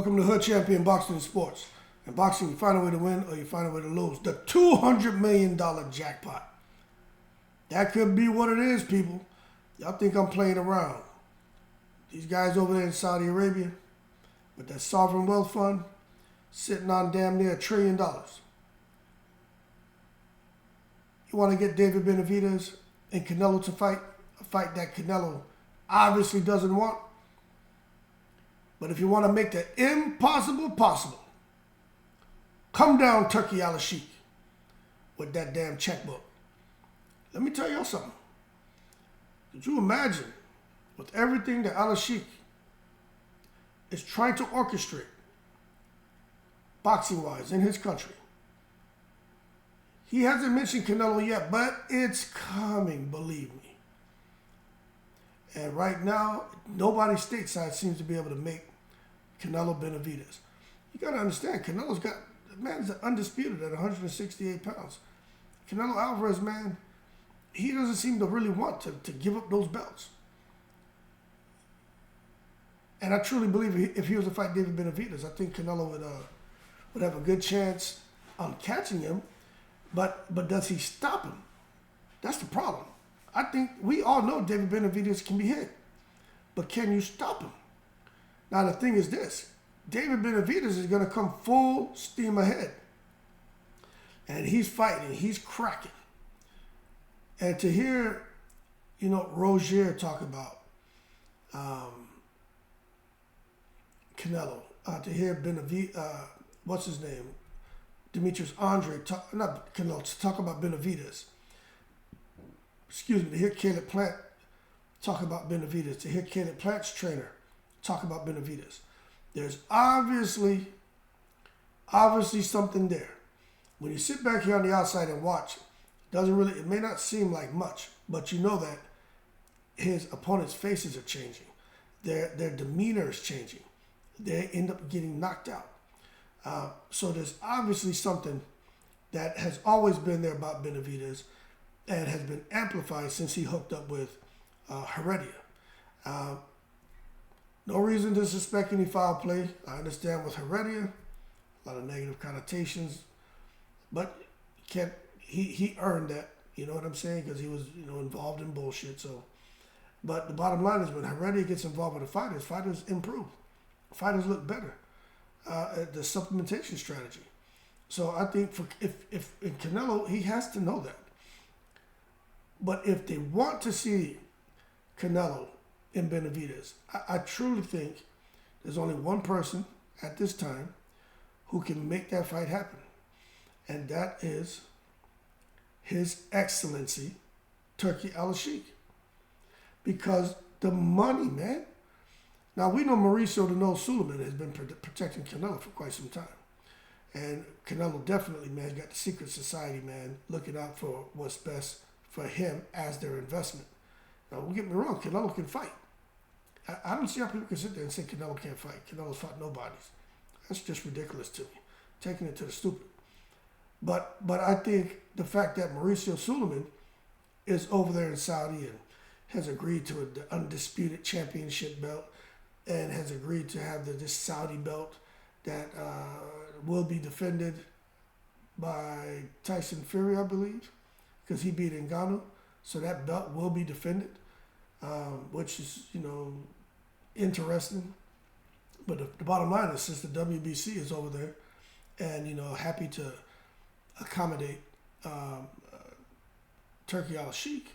Welcome to Hood Champion Boxing and Sports. In boxing, you find a way to win or you find a way to lose. The $200 million jackpot. That could be what it is, people. Y'all think I'm playing around. These guys over there in Saudi Arabia with that sovereign wealth fund sitting on damn near $1 trillion. You want to get David Benavidez and Canelo to fight? A fight that Canelo obviously doesn't want. But if you want to make the impossible possible, come down Turkey Al-Sheikh with that damn checkbook. Let me tell y'all something. Could you imagine with everything that Al-Sheikh is trying to orchestrate boxing-wise in his country? He hasn't mentioned Canelo yet, but it's coming, believe me. And right now, nobody stateside seems to be able to make Canelo Benavidez. You got to understand, Canelo's got, the man's undisputed at 168 pounds. Canelo Alvarez, man, he doesn't seem to really want to give up those belts. And I truly believe if he was to fight David Benavidez, I think Canelo would have a good chance on catching him. But does he stop him? That's the problem. I think we all know David Benavidez can be hit. But can you stop him? Now the thing is this. David Benavidez is going to come full steam ahead. And he's fighting. He's cracking. And to hear, Rozier talk about Canelo, to hear what's his name? Demetrius Andre, not Canelo, to talk about Benavidez. Excuse me, to hear Caleb Plant talk about Benavidez, to hear Caleb Plant's trainer talk about Benavidez. There's obviously something there. When you sit back here on the outside and watch, it may not seem like much, but you know that his opponent's faces are changing. Their demeanor is changing. They end up getting knocked out. So there's obviously something that has always been there about Benavidez and has been amplified since he hooked up with Heredia. No reason to suspect any foul play. I understand with Heredia, a lot of negative connotations, but he earned that, you know what I'm saying? Because he was, involved in bullshit. So, but the bottom line is when Heredia gets involved with the fighters improve. Fighters look better. The supplementation strategy. So I think if in Canelo, he has to know that. But if they want to see Canelo in Benavidez, I truly think there's only one person at this time who can make that fight happen. And that is His Excellency Turkey Al-Sheikh. Because the money, man. Now, we know Mauricio the Nose Suleiman has been protecting Canelo for quite some time. And Canelo definitely, man, got the secret society, man, looking out for what's best for him as their investment. Now, don't get me wrong, Canelo can fight. I don't see how people can sit there and say Canelo can't fight. Canelo's fought nobodies. That's just ridiculous to me, taking it to the stupid. But I think the fact that Mauricio Suleiman is over there in Saudi and has agreed to the undisputed championship belt, and has agreed to have this Saudi belt that will be defended by Tyson Fury, I believe, because he beat Ngannou. So that belt will be defended, which is, interesting. But the bottom line is, since the WBC is over there and, happy to accommodate Turkey Al-Sheikh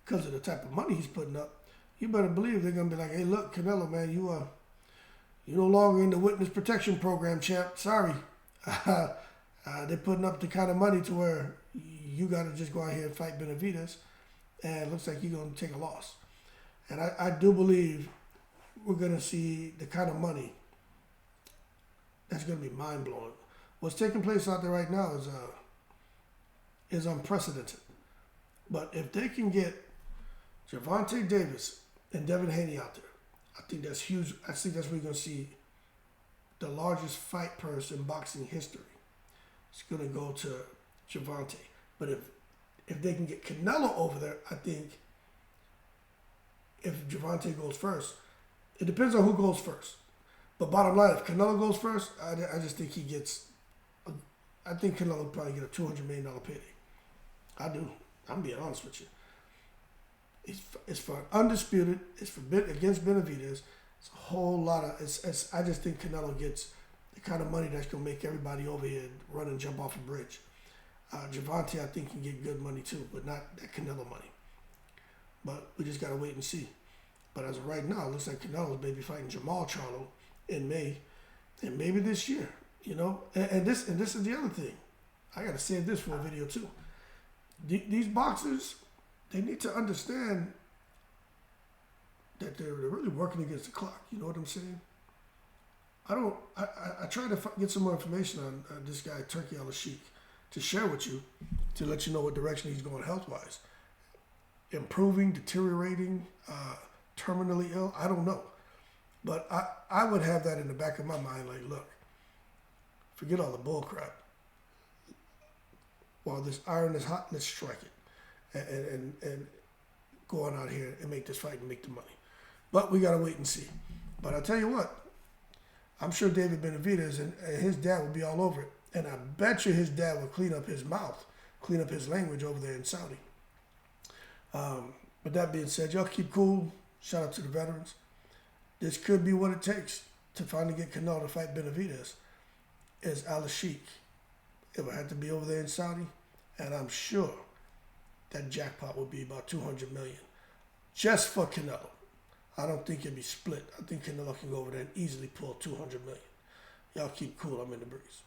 because of the type of money he's putting up, you better believe they're going to be like, hey, look, Canelo, man, you're no longer in the witness protection program, champ. Sorry. They're putting up the kind of money to where you got to just go out here and fight Benavidez, and it looks like you're going to take a loss. And I do believe we're going to see the kind of money that's going to be mind-blowing. What's taking place out there right now is unprecedented. But if they can get Gervonta Davis and Devin Haney out there, I think that's huge. I think that's where you're going to see the largest fight purse in boxing history. It's going to go to Gervonta. But if they can get Canelo over there, I think if Gervonta goes first, it depends on who goes first. But bottom line, if Canelo goes first, I just think he gets. I think Canelo will probably get a $200 million payday. I do. I'm being honest with you. It's for undisputed. It's for against Benavidez. It's a whole lot of. I just think Canelo gets the kind of money that's gonna make everybody over here run and jump off a bridge. Gervonta, I think, can get good money too, but not that Canelo money. But we just gotta wait and see. But as of right now, it looks like Canelo's maybe fighting Jermall Charlo in May, and maybe this year. You know, and this is the other thing. I gotta save this for a video too. These boxers, they need to understand that they're really working against the clock. You know what I'm saying? I try to get some more information on this guy, Turki Al-Sheikh, to share with you, to let you know what direction he's going health-wise. Improving, deteriorating, terminally ill, I don't know. But I would have that in the back of my mind, like, look, forget all the bull crap. While this iron is hot, let's strike it. And go on out here and make this fight and make the money. But we got to wait and see. But I'll tell you what, I'm sure David Benavidez and his dad will be all over it. And I bet you his dad will clean up his mouth, clean up his language over there in Saudi. With that being said, y'all keep cool. Shout out to the veterans. This could be what it takes to finally get Canelo to fight Benavidez. Is Al-Sheikh. It would have to be over there in Saudi. And I'm sure that jackpot will be about $200 million. Just for Canelo. I don't think it'd be split. I think Canelo can go over there and easily pull $200 million. Y'all keep cool. I'm in the breeze.